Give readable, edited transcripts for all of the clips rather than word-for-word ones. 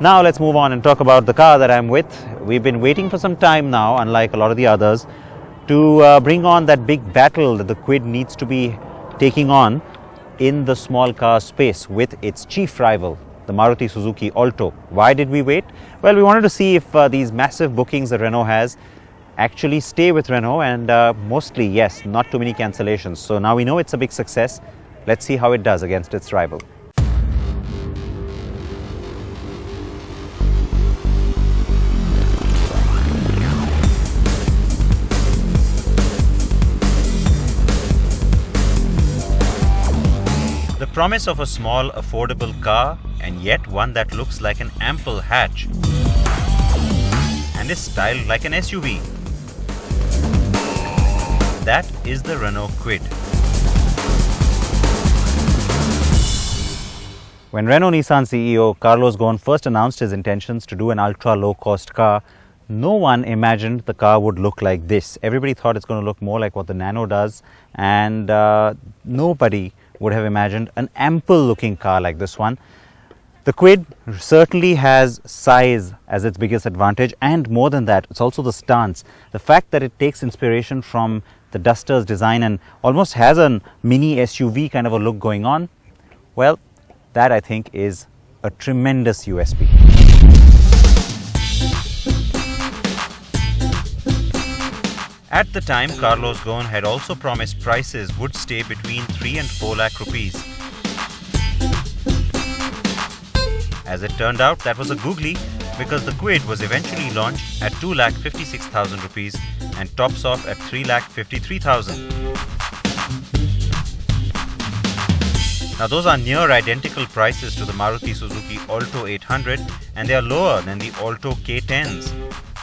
Now let's move on and talk about the car that I'm with. We've been waiting for some time now, unlike a lot of the others, to bring on that big battle that the Kwid needs to be taking on in the small car space with its chief rival, the Maruti Suzuki Alto. Why did we wait? Well, we wanted to see if these massive bookings that Renault has actually stay with Renault, and mostly, yes, not too many cancellations. So now we know it's a big success. Let's see how it does against its rival. The promise of a small, affordable car, and yet one that looks like an ample hatch and is styled like an SUV. That is the Renault Kwid. When Renault Nissan CEO Carlos Ghosn first announced his intentions to do an ultra low-cost car, no one imagined the car would look like this. Everybody thought it's going to look more like what the Nano does, and nobody would have imagined an ample looking car like this one. The Kwid certainly has size as its biggest advantage, and more than that, it's also the stance. The fact that it takes inspiration from the Duster's design and almost has a mini SUV kind of a look going on, well, that I think is a tremendous USP. At the time, Carlos Ghosn had also promised prices would stay between 3 and 4 lakh rupees. As it turned out, that was a googly, because the Kwid was eventually launched at 2,56,000 rupees and tops off at 3,53,000. Now those are near identical prices to the Maruti Suzuki Alto 800, and they are lower than the Alto K10s.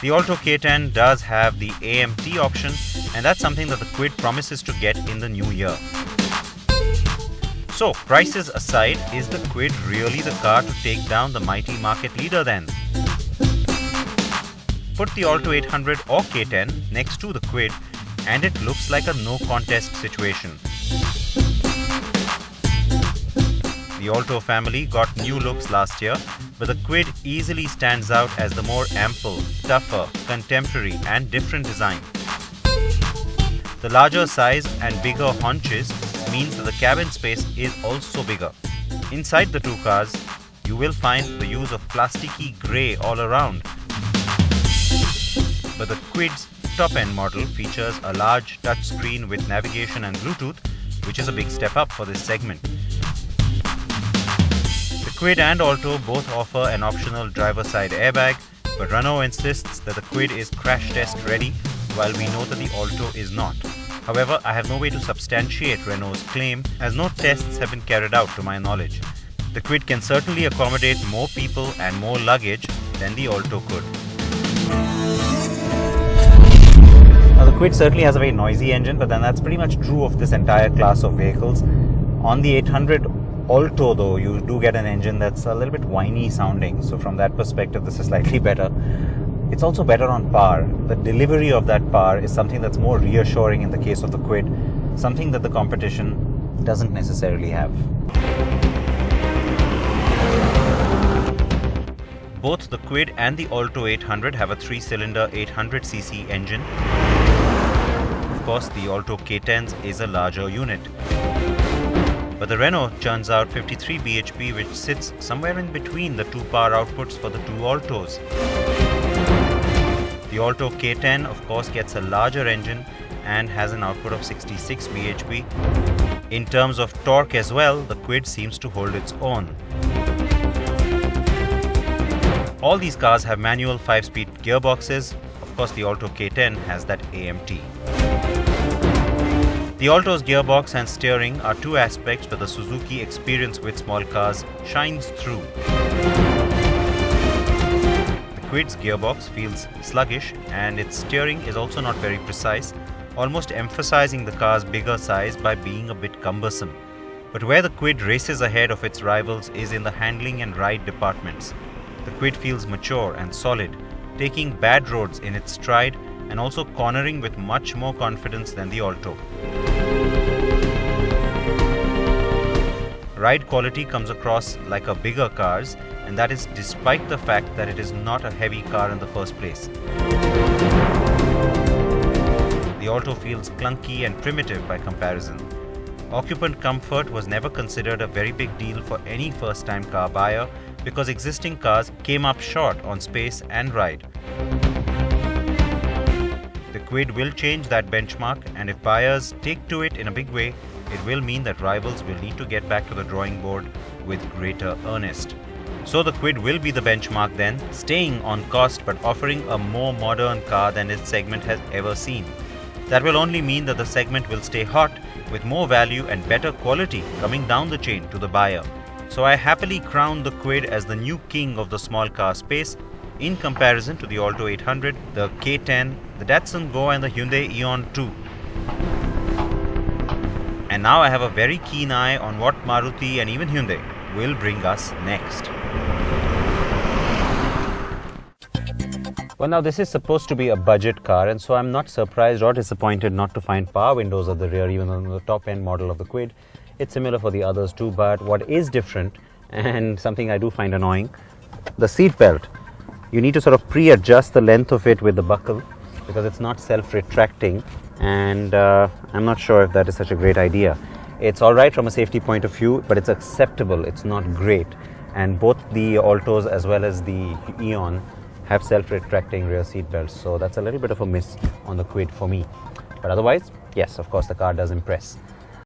The Alto K10 does have the AMT option, and that's something that the Kwid promises to get in the new year. So, prices aside, is the Kwid really the car to take down the mighty market leader then? Put the Alto 800 or K10 next to the Kwid and it looks like a no contest situation. The Alto family got new looks last year, but the Kwid easily stands out as the more ample, tougher, contemporary and different design. The larger size and bigger haunches means that the cabin space is also bigger. Inside the two cars, you will find the use of plasticky grey all around. But the Kwid's top-end model features a large touchscreen with navigation and Bluetooth, which is a big step up for this segment. The Kwid and Alto both offer an optional driver-side airbag, but Renault insists that the Kwid is crash test ready, while we know that the Alto is not. However, I have no way to substantiate Renault's claim, as no tests have been carried out to my knowledge. The Kwid can certainly accommodate more people and more luggage than the Alto could. Now, the Kwid certainly has a very noisy engine, but then that's pretty much true of this entire class of vehicles. On the 800 Alto, though, you do get an engine that's a little bit whiny sounding, so from that perspective, this is slightly better. It's also better on power. The delivery of that power is something that's more reassuring in the case of the Kwid, something that the competition doesn't necessarily have. Both the Kwid and the Alto 800 have a 3-cylinder 800cc engine. Of course, the Alto K10s is a larger unit. But the Renault churns out 53 bhp, which sits somewhere in between the two power outputs for the two Altos. The Alto K10 of course gets a larger engine and has an output of 66 bhp. In terms of torque as well, the Kwid seems to hold its own. All these cars have manual 5-speed gearboxes. Of course, the Alto K10 has that AMT. The Alto's gearbox and steering are two aspects where the Suzuki experience with small cars shines through. The Kwid's gearbox feels sluggish and its steering is also not very precise, almost emphasizing the car's bigger size by being a bit cumbersome. But where the Kwid races ahead of its rivals is in the handling and ride departments. The Kwid feels mature and solid, taking bad roads in its stride and also cornering with much more confidence than the Alto. Ride quality comes across like a bigger car's, and that is despite the fact that it is not a heavy car in the first place. The Alto feels clunky and primitive by comparison. Occupant comfort was never considered a very big deal for any first-time car buyer because existing cars came up short on space and ride. The Kwid will change that benchmark, and if buyers take to it in a big way, it will mean that rivals will need to get back to the drawing board with greater earnest. So the Kwid will be the benchmark then, staying on cost but offering a more modern car than its segment has ever seen. That will only mean that the segment will stay hot with more value and better quality coming down the chain to the buyer. So I happily crown the Kwid as the new king of the small car space in comparison to the Alto 800, the K10, the Datsun Go and the Hyundai Eon 2. And now I have a very keen eye on what Maruti and even Hyundai will bring us next. Well, now this is supposed to be a budget car, and so I'm not surprised or disappointed not to find power windows at the rear, even on the top end model of the Kwid. It's similar for the others too, but what is different, and something I do find annoying, the seat belt. You need to sort of pre-adjust the length of it with the buckle because it's not self-retracting, and I'm not sure if that is such a great idea. It's alright from a safety point of view, but it's acceptable, it's not great. And both the Altos as well as the Eon have self-retracting rear seat belts, so that's a little bit of a miss on the Kwid for me. But otherwise, yes, of course the car does impress.